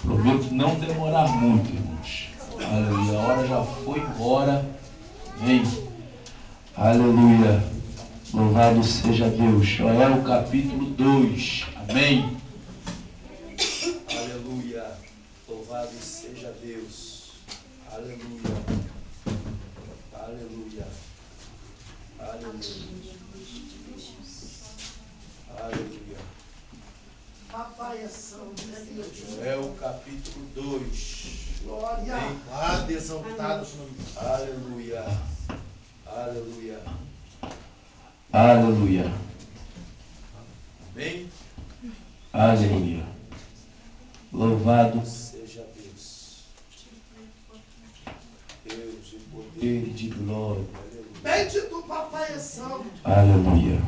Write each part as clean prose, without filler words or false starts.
Prometo não demorar muito, irmãos. Aleluia. A hora já foi embora. Amém. Aleluia. Louvado seja Deus. Joel capítulo 2. Amém. Aleluia. Louvado seja Deus. Aleluia. Aleluia. Aleluia. Aleluia. Papai é santo, né, Deus? Joel capítulo 2. Glória. Amém. Exaltado. Aleluia. Aleluia. Aleluia. Amém. Aleluia. Louvado seja Deus. Deus de poder e de glória. Bendito papai é santo. Aleluia.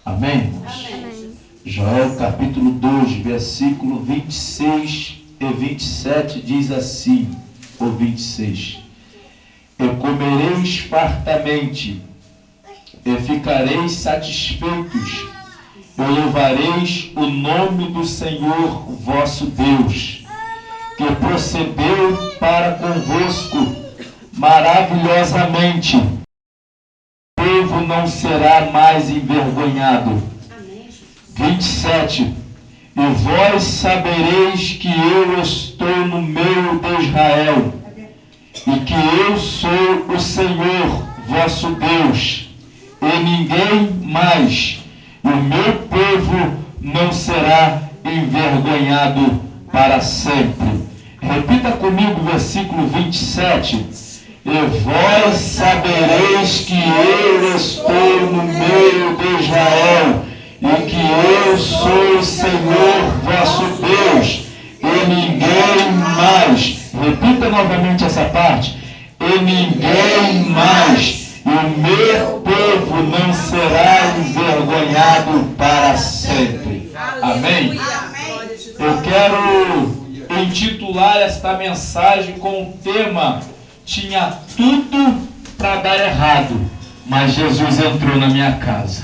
Amém, irmãos? Amém. Joel capítulo 2, versículo 26 e 27 diz assim, ou 26. E comereis fartamente, e ficareis satisfeitos, e louvareis o nome do Senhor vosso Deus, que procedeu para convosco maravilhosamente. O povo não será mais envergonhado. 27. E vós sabereis que eu estou no meio de Israel, e que eu sou o Senhor vosso Deus, e ninguém mais. E o meu povo não será envergonhado para sempre. Repita comigo o versículo 27. E vós sabereis que eu estou no meio de Israel, e que eu sou o Senhor vosso Deus, e ninguém mais. Repita novamente essa parte. E ninguém mais. E o meu povo não será envergonhado para sempre. Amém? Eu quero intitular esta mensagem com o tema: tinha tudo para dar errado, mas Jesus entrou na minha casa.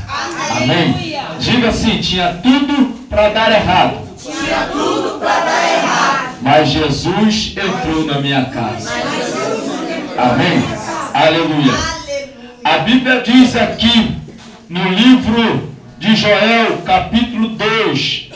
Amém? Diga assim: tinha tudo para dar errado. Tinha tudo para dar errado, Mas Jesus entrou na minha casa. Amém? Aleluia. A Bíblia diz aqui no livro de Joel, capítulo 2,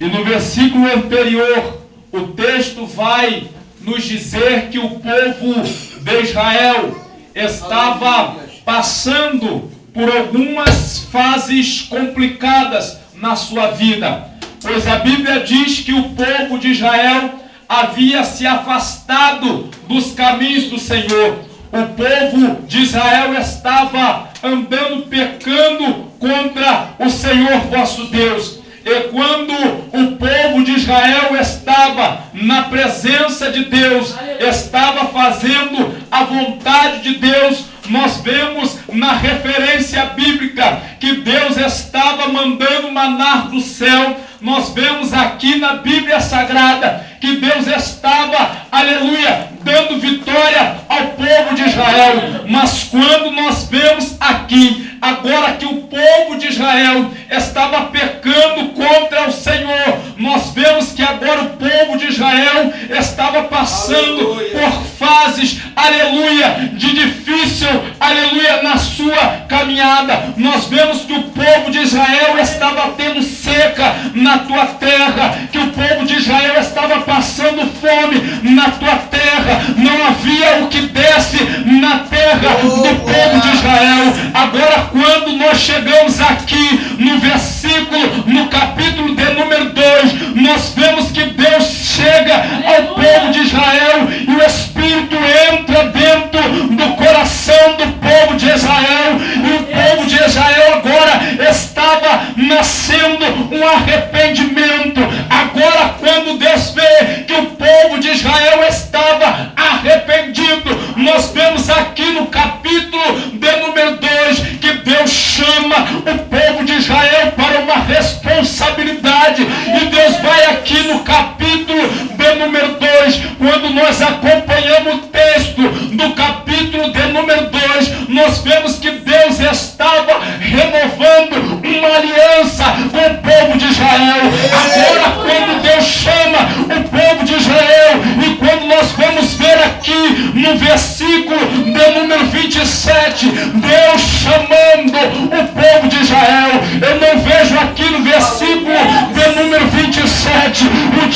e no versículo anterior, o texto vai nos dizer que o povo de Israel estava passando por algumas fases complicadas na sua vida, pois a Bíblia diz que o povo de Israel havia se afastado dos caminhos do Senhor. O povo de Israel estava andando, pecando contra o Senhor vosso Deus. E quando o povo de Israel estava na presença de Deus, estava fazendo a vontade de Deus, nós vemos na referência bíblica que Deus estava mandando maná do céu. Nós vemos aqui na Bíblia Sagrada que Deus estava, aleluia, dando vitória ao povo de Israel. Mas quando nós vemos aqui, agora que o povo de Israel estava pecando contra o Senhor, nós vemos que agora o povo de Israel estava passando por fases, aleluia, de difícil, aleluia, na sua caminhada. Nós vemos que o povo de Israel estava tendo seca na tua terra, que o povo de Israel estava passando fome na tua terra, não havia o que desce na terra do povo de Israel. Agora, quando nós chegamos aqui no versículo, no capítulo de número 2, nós vemos que Deus chega ao povo de Israel e o Espírito entra dentro do coração do povo de Israel, e o povo de Israel agora estava nascendo um arrependimento. Agora, quando Deus vê que o povo de Israel estava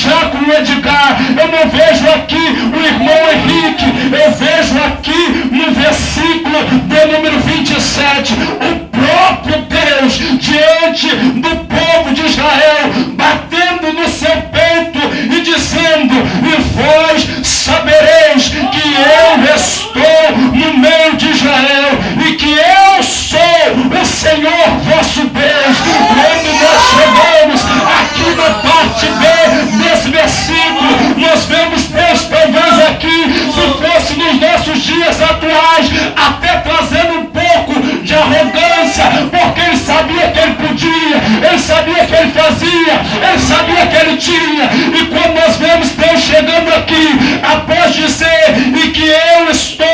diácono Edgar, eu não vejo aqui o irmão Henrique, eu vejo aqui no versículo de número 27, o próprio Deus diante do povo de Israel, batendo no seu peito e dizendo: e vós sabereis que eu estou no meio de Israel e que eu sou o Senhor vosso Deus. Quando nós chegamos aqui na parte B desse versículo, nós vemos Deus talvez aqui, se fosse nos nossos dias atuais, até trazendo um pouco de arrogância, porque ele sabia que ele podia, ele sabia que ele fazia, ele sabia que ele tinha. E quando nós vemos Deus chegando aqui, após dizer: e que eu estou,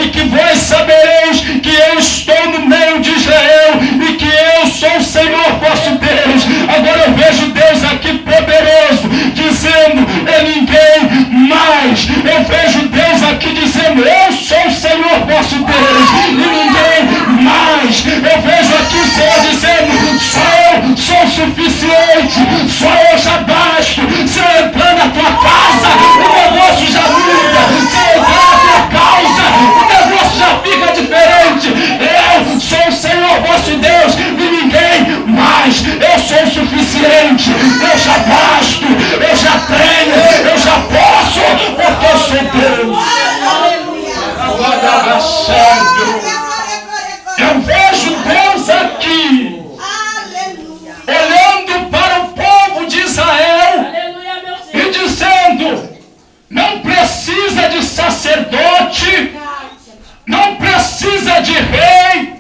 e que vós sabereis que eu estou no meio de Israel, e que eu sou o Senhor vosso Deus. Agora eu vejo Deus aqui poderoso, dizendo: e ninguém mais. Eu vejo Deus aqui dizendo: eu sou o Senhor vosso Deus, e ninguém mais. Eu vejo aqui o Senhor dizendo: só eu sou suficiente, só eu já basto. Se eu entrar na tua casa, o negócio já muda. Se eu entrar na tua causa, o negócio já fica diferente. Eu sou o Senhor vosso Deus e ninguém mais. Eu sou suficiente, eu já basto, eu já tenho, eu já posso, porque eu sou Deus. Agora certo. Eu vejo Deus aqui, olhando para o povo de Israel e dizendo: não precisa de sacerdote, não precisa de rei,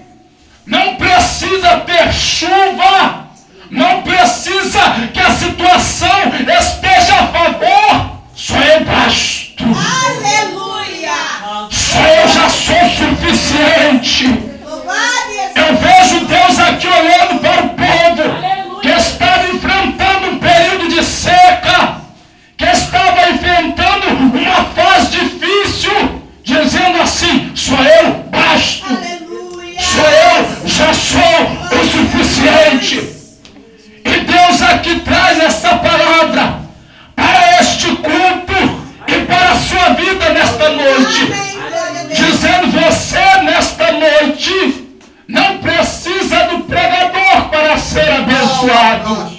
não precisa ter chuva, não precisa que a situação esteja a favor, só eu basto. Aleluia! Só eu já sou suficiente. Eu vejo Deus aqui olhando para o povo que estava enfrentando um período de seca, que estava enfrentando uma fase difícil, dizendo assim: só eu basto, só eu já sou o suficiente. E Deus aqui traz essa palavra para este culto e para a sua vida nesta noite, dizendo: você nesta noite não precisa do pregador para ser abençoado.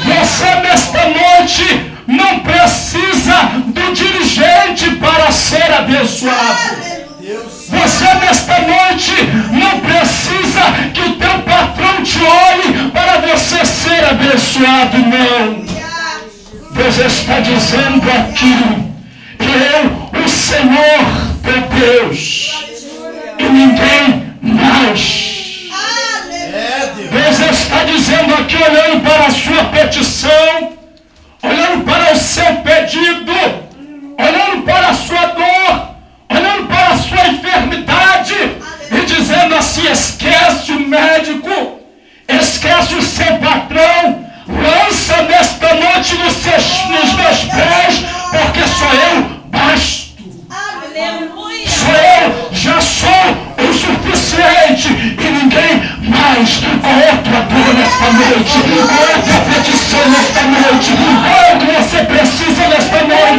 Você nesta noite não precisa do dirigente para ser abençoado. Você nesta noite não precisa que o teu patrão te olhe para você ser abençoado, não. Deus está dizendo aqui que eu, o Senhor, teu Deus, e ninguém mais. Deus está dizendo aqui, olhando para a sua petição, olhando para o seu pedido, olhando para a sua dor, olhando para a sua enfermidade, e dizendo assim: esquece o médico, esquece o seu patrão, lança nesta noite nos meus pés, porque só eu basto. Só eu já sou o suficiente e ninguém mais. Qual é a tua dor nesta noite? Qual é a tua petição nesta noite? Qual é o que você precisa nesta noite?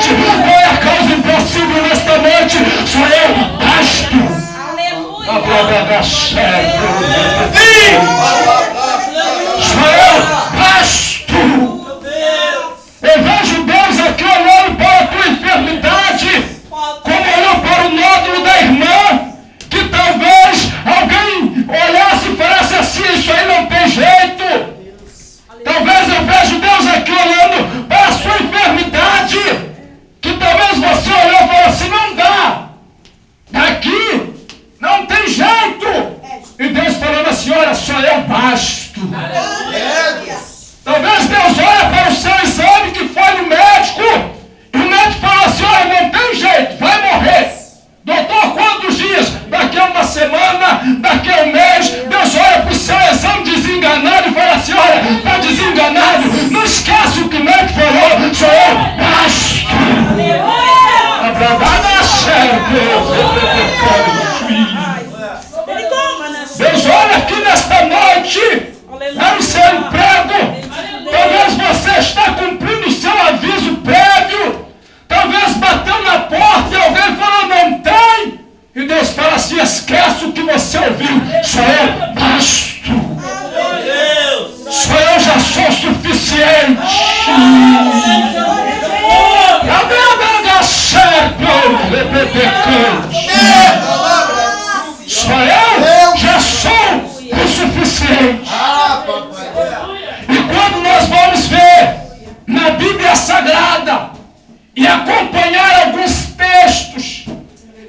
e acompanhar alguns textos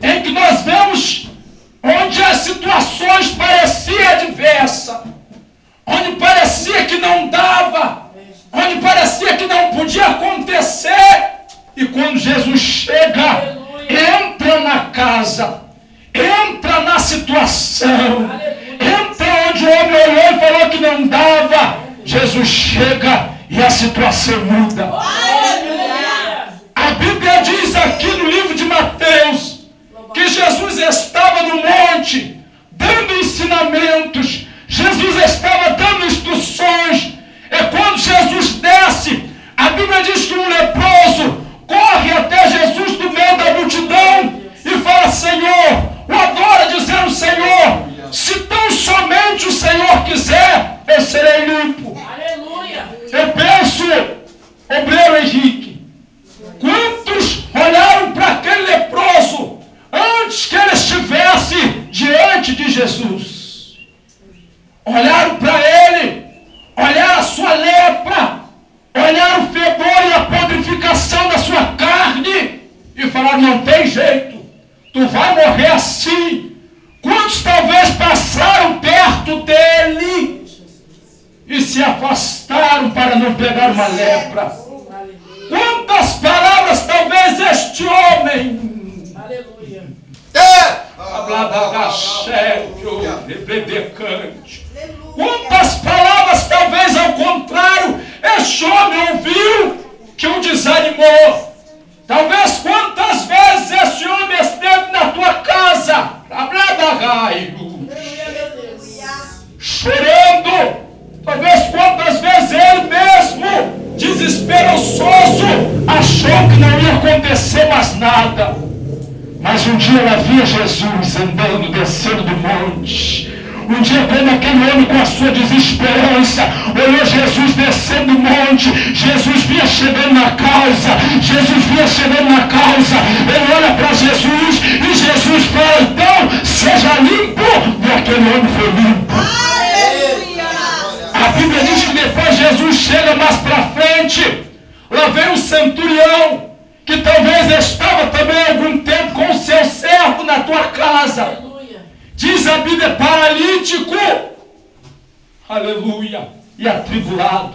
em que nós vemos onde as situações pareciam adversas, onde parecia que não dava, onde parecia que não podia acontecer. E quando Jesus chega, entra na casa, entra na situação, entra onde o homem olhou e falou que não dava, Jesus chega e a situação muda. A Bíblia diz aqui no livro de Mateus que Jesus estava no monte dando ensinamentos, Jesus estava dando instruções. É quando Jesus desce, a Bíblia diz que um leproso corre até Jesus no meio da multidão e fala: Senhor, o adora, dizendo: Senhor, se tão somente o Senhor quiser, eu serei limpo. Aleluia. Eu penso, obreiro Henrique, quantos olharam para aquele leproso antes que ele estivesse diante de Jesus? Olharam para ele, olharam a sua lepra, olharam o fedor e a podrificação da sua carne e falaram: não tem jeito, tu vai morrer assim. Quantos talvez passaram perto dele e se afastaram para não pegar uma lepra? Quantas palavras talvez este homem, Aleluia. quantas palavras talvez ao contrário este homem ouviu que o desanimou? Talvez quantas vezes este homem esteve na tua casa, chorando, talvez quantas vezes ele mesmo, desesperançoso, achou que não ia acontecer mais nada. Mas um dia ela via Jesus andando, descendo do monte. Um dia, quando aquele homem, com a sua desesperança, olhou Jesus descendo do monte, Jesus vinha chegando na casa, ele olha para Jesus e Jesus fala: então, seja limpo. E aquele homem foi limpo. A Bíblia diz que depois Jesus chega mais para frente, lá vem um centurião, que talvez estava também há algum tempo com o seu servo na tua casa. Diz a Bíblia: paralítico, aleluia, e atribulado.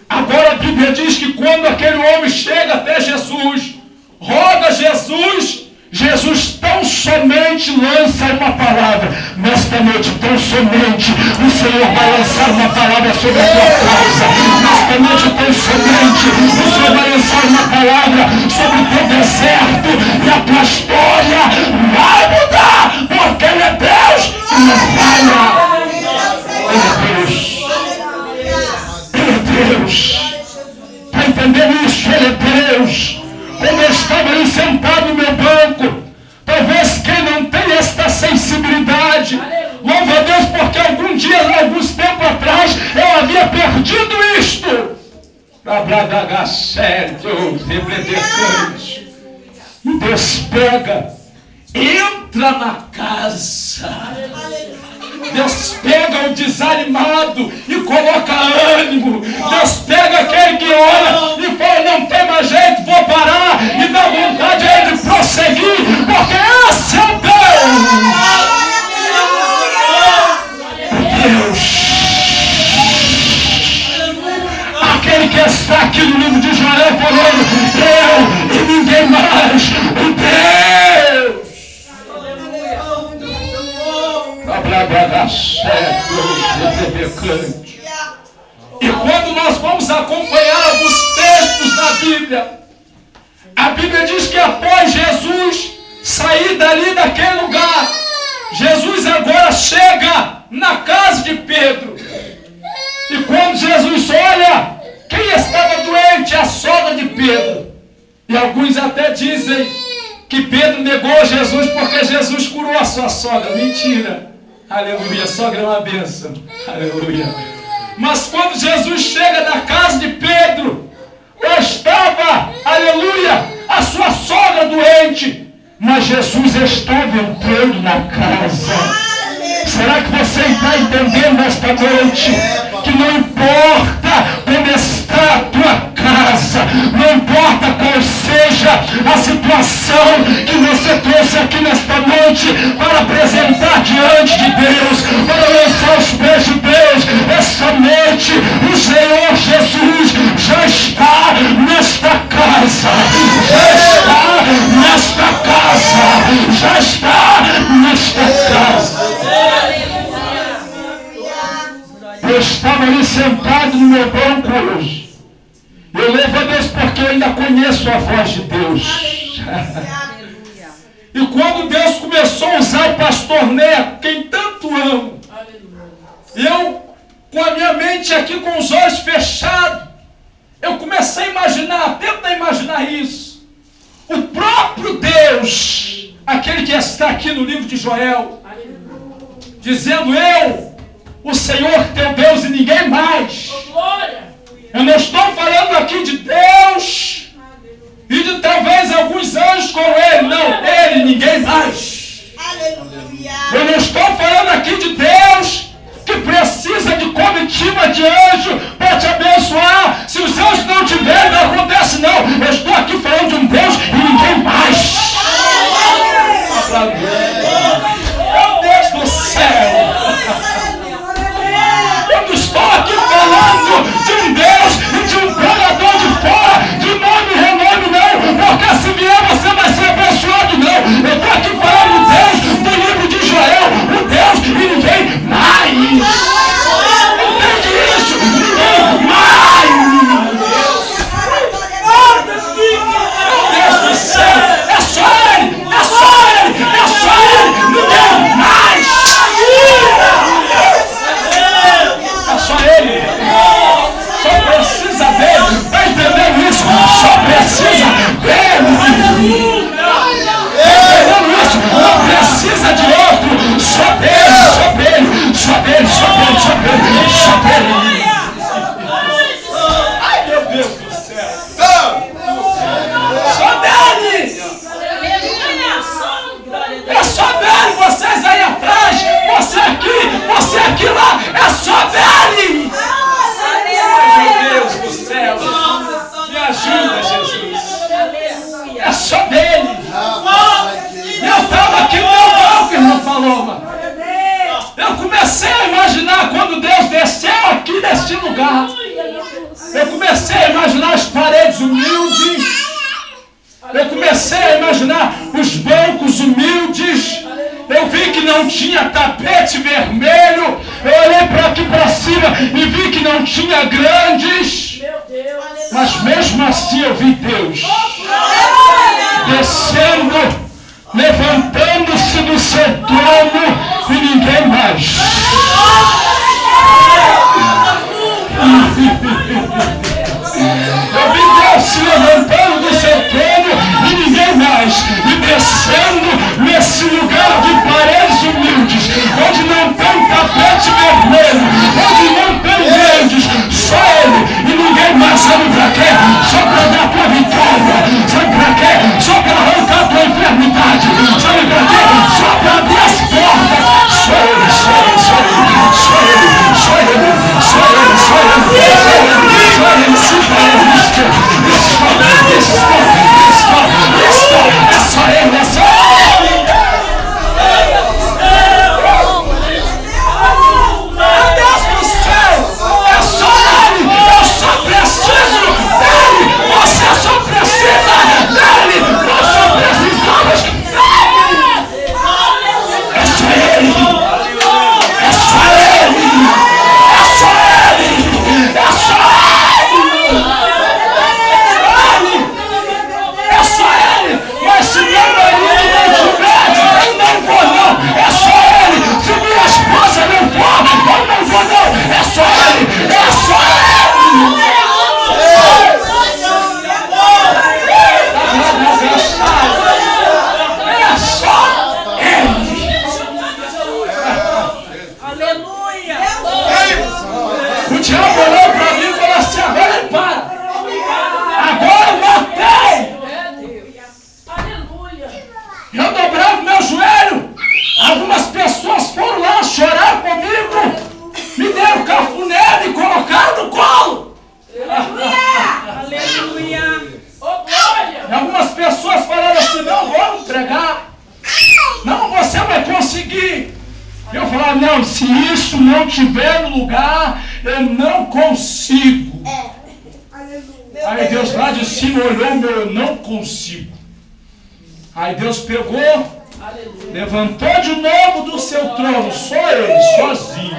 Agora a Bíblia diz que quando aquele homem chega até Jesus, roga Jesus, Jesus tão somente lança uma palavra. Nesta noite, tão somente, o Senhor vai lançar uma palavra sobre a tua causa. Nesta noite, tão somente, o Senhor vai lançar uma palavra sobre o teu deserto, e a tua história vai mudar, porque Ele é Deus e não falha. Ele é Deus. Está entendendo isso? Ele é Deus. Como eu estava ali sentado no meu banco, talvez quem não tem esta sensibilidade, louva a Deus, porque algum dia, alguns tempos atrás, eu havia perdido isto. E Deus pega, entra na casa. Deus pega o desanimado e coloca ânimo. Deus pega aquele que olha e fala: não tem mais jeito, vou parar, e dá vontade a ele de prosseguir, porque esse é o Deus. Aquele que está aqui no livro de Joel falando: eu e ninguém mais, o Deus. E quando nós vamos acompanhar alguns textos na Bíblia, a Bíblia diz que após Jesus sair dali daquele lugar, Jesus agora chega na casa de Pedro. E quando Jesus olha, quem estava doente? A sogra de Pedro. E alguns até dizem que Pedro negou Jesus porque Jesus curou a sua sogra. Mentira. Aleluia. A sogra é uma bênção. Aleluia. Mas quando Jesus chega na casa de Pedro, lá estava, aleluia, a sua sogra doente. Mas Jesus estava entrando na casa. Será que você está entendendo esta noite? Que não importa como está a tua casa, casa. Não importa qual seja a situação que você trouxe aqui nesta noite para apresentar diante de Deus, para lançar os pés de Deus, essa noite o Senhor Jesus já está nesta casa. Já está nesta casa. Já está nesta casa. Eu estava ali sentado no meu banco hoje. Eu louvo a Deus porque eu ainda conheço a voz de Deus. E quando Deus começou a usar o pastor Neto, quem tanto amo, eu, com a minha mente aqui com os olhos fechados, eu comecei a imaginar, tenta imaginar isso. O próprio Deus, aquele que está aqui no livro de Joel, dizendo: eu, o Senhor teu Deus e ninguém mais. Eu não estou falando aqui de Deus e de talvez alguns anjos com ele. Não, ele e ninguém mais. Eu não estou falando aqui de Deus que precisa de comitiva de anjo para te abençoar. Se os anjos não tiverem, não acontece não. Eu estou aqui falando de um Deus e ninguém mais. Meu Deus do céu. Eu estou aqui falando de um Deus e de um pregador de fora, de nome e renome não, porque se vier você vai ser abençoado não. Eu estou aqui falando de Deus do livro de Joel, o Deus e ninguém mais. Entende isso? Ninguém mais. Meu Deus do céu, é só ele, é só ele, é só ele, ninguém mais. É só ele. Só precisa dele. Está entendendo isso? Só precisa dele. Está entendendo isso? Não precisa de outro. Só dele, só dele, só dele, só dele, só dele, só dele. Ai, meu Deus do céu. Só dele. É só dele. Vocês aí atrás, você aqui lá, é só dele. Meu Deus do céu. Me ajuda, Jesus. É só dele. Eu estava aqui no meu banco, irmão Paloma. Eu comecei a imaginar quando Deus desceu aqui neste lugar. Eu comecei a imaginar as paredes humildes. Eu comecei a imaginar os bancos humildes. Eu vi que não tinha tapete vermelho. Eu olhei para aqui para cima e vi que não tinha grandes. Mas mesmo assim eu vi Deus descendo, levantando-se do seu trono e ninguém mais. Eu vi Deus se levantando do seu trono e ninguém mais. E descendo nesse lugar de paredes humildes, onde não tem tapete vermelho, onde não tem grandes, só ele e ninguém mais. Sabe para quê? Só para dar tua vitória. Sabe para quê? Só para arrancar tua enfermidade. Sabe para quê? Só para abrir as portas. Só ele, só ele, só ele, só ele, só ele, só ele, só ele, só ele, só ele, só ele, só ele, só ele, fala, não, se isso não tiver no lugar, eu não consigo. Aí Deus lá de cima olhou, meu, eu não consigo. Aí Deus pegou, levantou de novo do seu trono, só ele, sozinho.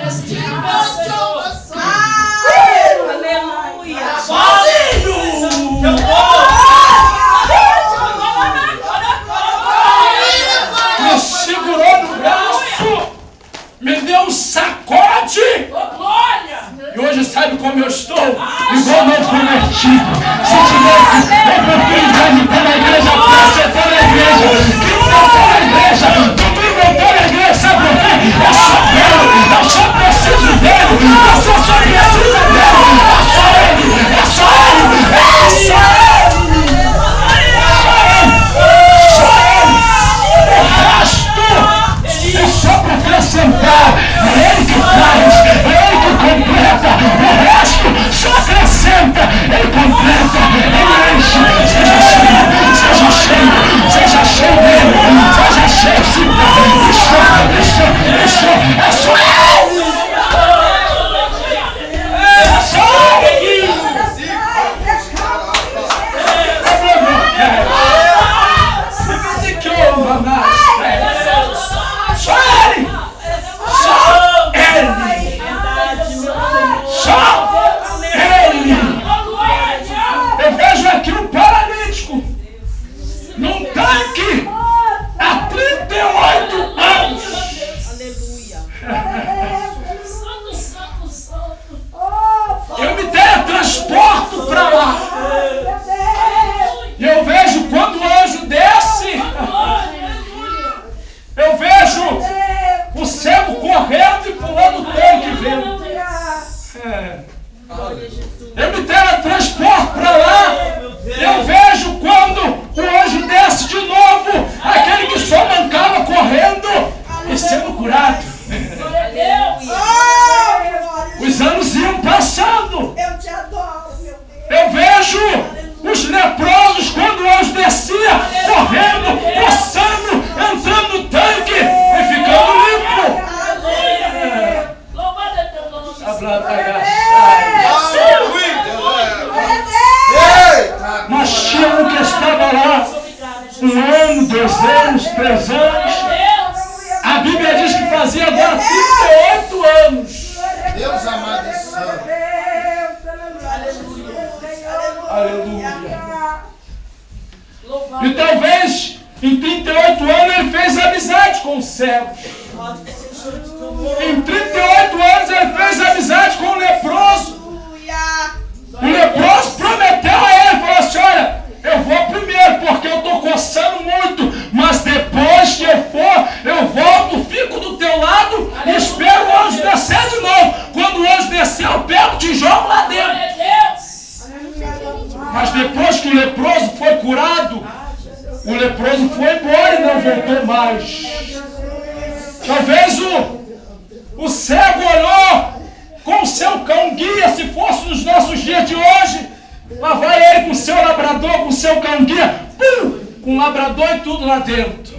Aleluia! Sozinho! Me segurou no braço, me deu um sacode. E hoje sabe como eu estou? Igual não prometido. Se tivesse oportunidade de estar na igreja, você está na igreja. Quem não está na igreja, domingo eu estou na igreja, sabe por quê? Eu só quero, eu só preciso dele, eu só preciso dele. É só ele, é só ele. O resto é só para acrescentar. É ele que traz, é ele que completa. O resto só acrescenta. Ele completa, ele enche. Seja cheio, seja cheio, seja cheio dele, seja cheio. Isso, é só ele. É só ele. Eu vejo aqui um paralítico num tanque há 38 anos. Eu me teletransporto para lá. E eu vejo quando o anjo desce, eu vejo o cego correndo e pulando o tanque vendo. Eu me teletransporto para lá. Eu vejo quando o anjo desce de novo, aquele que só mancava correndo e sendo curado. Os anos iam passando. Eu te adoro, meu Deus. Eu vejo os leprosos quando o anjo descia, correndo, coçando, entrando no tanque e ficando limpo. Mas tinha um que estava lá 1 ano, 2 anos, 3 anos. A Bíblia diz que fazia agora 38 anos. Deus amado e santo. Aleluia. E talvez em 38 anos ele fez amizade com os cegos. Em 38 anos ele fez amizade com o leproso. O leproso prometeu a ele, falou assim, olha, eu vou primeiro porque eu estou coçando muito, mas depois que eu for, eu volto, fico do teu lado e espero o anjo descer de novo. Quando o anjo descer, eu pego o tijolo lá dentro. Mas depois que o leproso foi curado, o leproso foi embora e não voltou mais. Talvez o cego olhou com o seu cão guia, se fosse nos nossos dias de hoje, lá vai ele com o seu labrador, com o seu cão guia, com labrador e tudo lá dentro.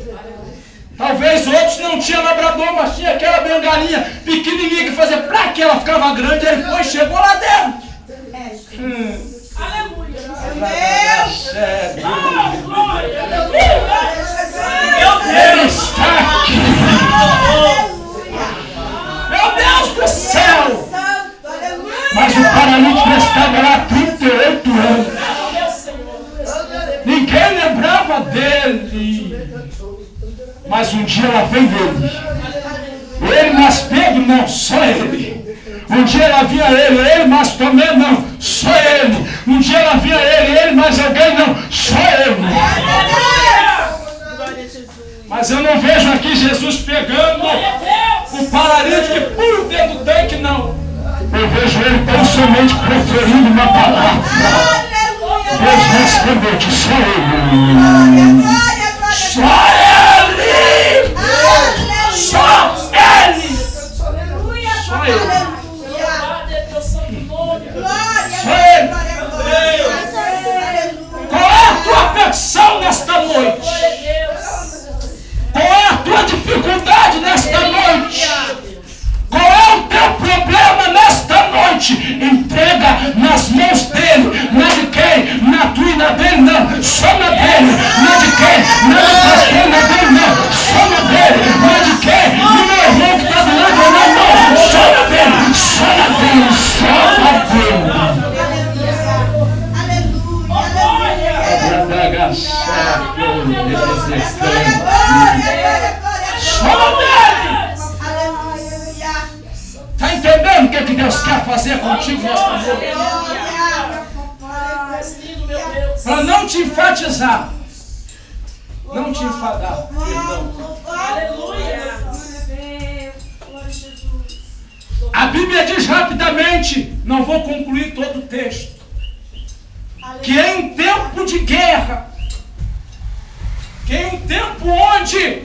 Talvez outros não tinham labrador, mas tinha aquela bengalinha pequenininha que fazia pra que ela ficava grande, ele foi e chegou lá dentro. Aleluia! Ele está aqui. Meu Deus do céu! Mas o paralítico estava lá há 38 anos. Ninguém lembrava dele. Mas um dia ela veio dele. Ele, mas Pedro não, só ele. Um dia ela via ele, mas também não, só ele. Um dia ela via ele, mas alguém não, só ele. Mas eu não vejo aqui Jesus pegando o paralítico e puro dentro do tanque, não. Eu vejo ele tão somente proferindo uma palavra. Deus respondeu-te, só ele. Só ele! Só ele! Só ele! Qual é a tua petição nesta noite? Qual é a tua dificuldade nesta noite? Tá certo. Só dele. Está entendendo o que Deus quer fazer contigo nesta noite? Para não te enfatizar. Não te enfadar. Perdão. A Bíblia diz rapidamente, não vou concluir todo o texto, que em um tempo de guerra, que em um tempo onde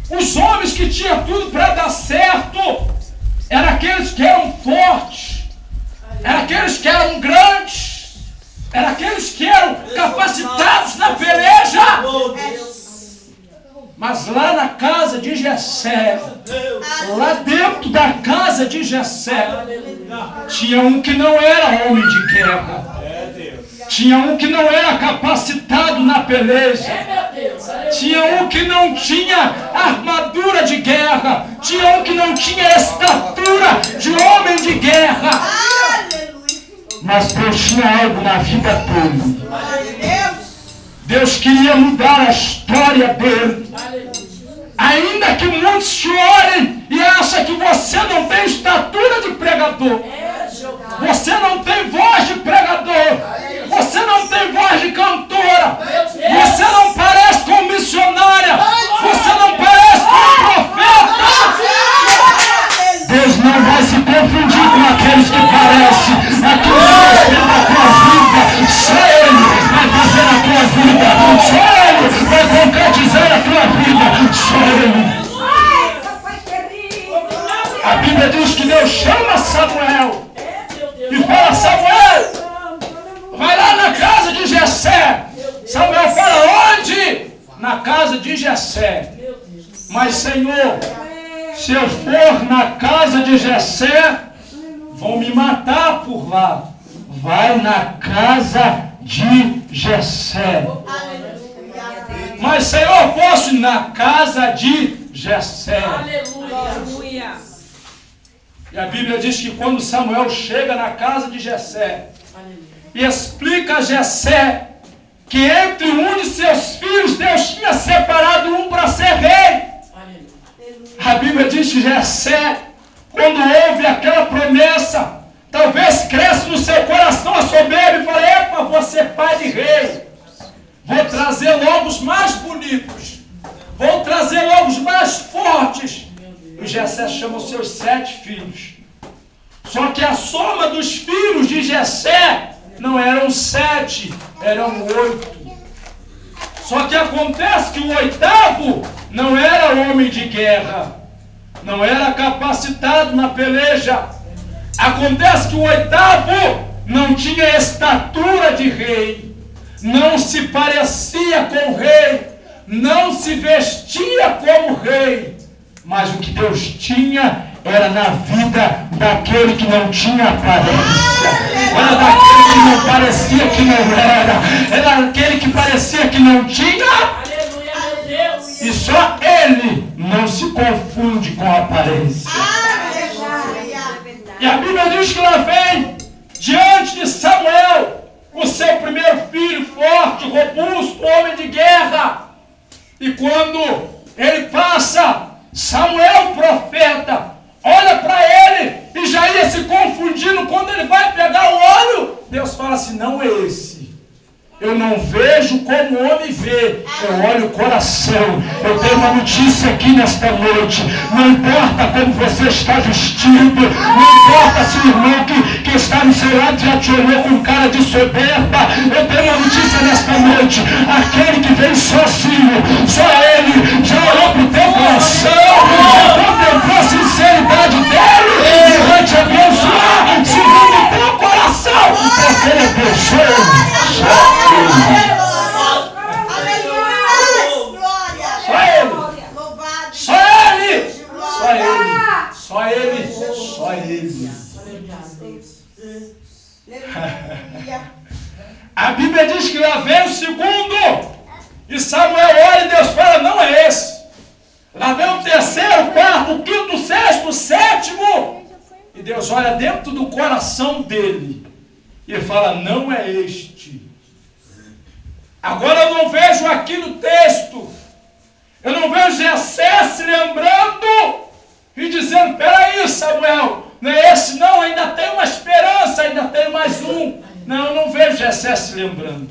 os homens que tinham tudo para dar certo, eram aqueles que eram fortes, eram aqueles que eram grandes, eram aqueles que eram capacitados na peleja. Mas lá na casa de Jessé, lá dentro da casa de Jessé, tinha um que não era homem de guerra. Tinha um que não era capacitado na peleja. Tinha um que não tinha armadura de guerra. Tinha um que não tinha estatura de homem de guerra. Mas Deus tinha algo na vida dele. Deus queria mudar a história dele. Ainda que muitos te olhem e achem que você não tem estatura de pregador, você não tem voz de pregador, você não tem voz de cantora, você não parece com missionária, você não parece com profeta. Deus não vai se confundir com aqueles que parecem. Aquilo que Deus tem na tua vida, só Ele vai fazer a tua vida, só Ele vai concretizar a tua vida, só Ele. A Bíblia diz que Deus chama Samuel e fala: Samuel, vai lá na casa de Jessé. Samuel fala: onde? Na casa de Jessé. Mas Senhor, se eu for na casa de Jessé, vão me matar por lá. Vai na casa de Jessé. Mas Senhor, posso ir na casa de Jessé. Aleluia. E a Bíblia diz que quando Samuel chega na casa de Jessé e explica a Jessé que entre um de seus filhos Deus tinha separado um para ser rei. A Bíblia diz que Jessé, quando ouve aquela promessa, talvez cresça no seu coração a soberba e fala: epa, vou ser pai de rei. Vou trazer logo os mais bonitos. Vou trazer logo os mais fortes. E Jessé chama os seus 7 filhos. Só que a soma dos filhos de Jessé não eram 7, eram 8. Só que acontece que o 8º não era homem de guerra, não era capacitado na peleja. Acontece que o 8º não tinha estatura de rei, não se parecia com o rei, não se vestia como rei. Mas o que Deus tinha era na vida daquele que não tinha aparência. Era daquele que não parecia que não era. Era daquele que parecia que não tinha. Aleluia, meu Deus. E só ele não se confunde com a aparência. E a Bíblia diz que lá vem, diante de Samuel, o seu primeiro filho, forte, robusto, homem de guerra. E quando ele passa, Samuel, profeta, olha para ele e já ia se confundindo. Quando ele vai pegar o olho, Deus fala assim: não é esse. Eu não vejo como o homem vê, eu olho o coração. Eu tenho uma notícia aqui nesta noite. Não importa como você está vestido, não importa se o irmão que está no seu lado já te olhou com cara de soberba. Eu tenho uma notícia nesta noite: aquele que vem sozinho, só ele já olhou para o teu coração, já contemplou a sinceridade dele e vai te abençoar segundo o teu coração, porque ele abençoa. Só ele. A Bíblia diz que lá vem o segundo. E Samuel olha e Deus fala: não é esse. Lá vem o terceiro, o quarto, o quinto, o sexto, o sétimo. E Deus olha dentro do coração dele e fala: não é este. Agora eu não vejo aqui no texto, eu não vejo Jessé se lembrando e dizendo, peraí, Samuel, não é esse não, ainda tem uma esperança, ainda tem mais um. Não, eu não vejo Jessé se lembrando.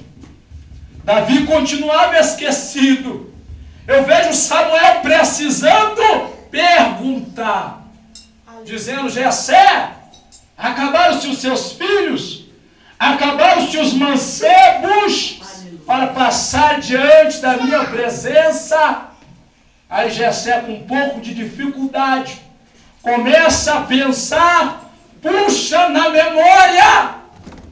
Davi continuava esquecido. Eu vejo Samuel precisando perguntar, dizendo, Jessé, acabaram-se os seus filhos, acabaram-se os mancebos para passar diante da minha presença. Aí Jessé, com um pouco de dificuldade, começa a pensar, puxa na memória,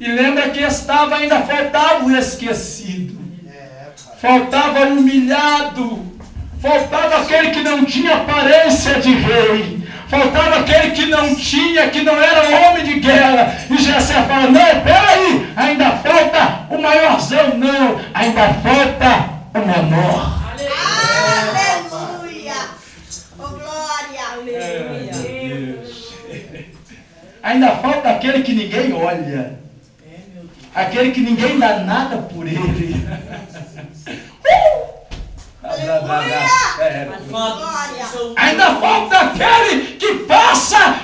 e lembra que faltava o esquecido, faltava o humilhado, faltava aquele que não tinha aparência de rei, faltava aquele que não era homem de guerra. E Jessé fala, não, peraí, ainda falta o maiorzão, não, ainda falta o menor. Aleluia! Oh, glória! Aleluia. Ainda falta aquele que ninguém olha, aquele que ninguém dá nada por ele. Ainda falta aquele que passa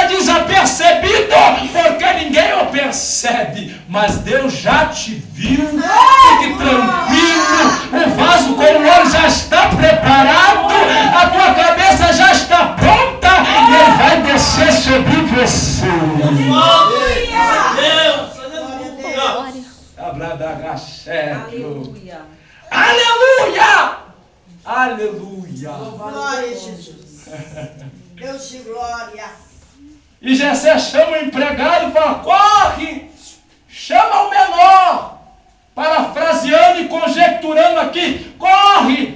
desapercebido, porque ninguém o percebe, mas Deus já te viu. Fique tranquilo, o vaso com o óleo já está preparado, a tua cabeça já está pronta e ele vai descer sobre você. Aleluia. Aleluia! Aleluia! Glória a Jesus. Deus de glória. E Jessé chama o empregado e fala, corre, chama o menor, parafraseando e conjecturando aqui, corre,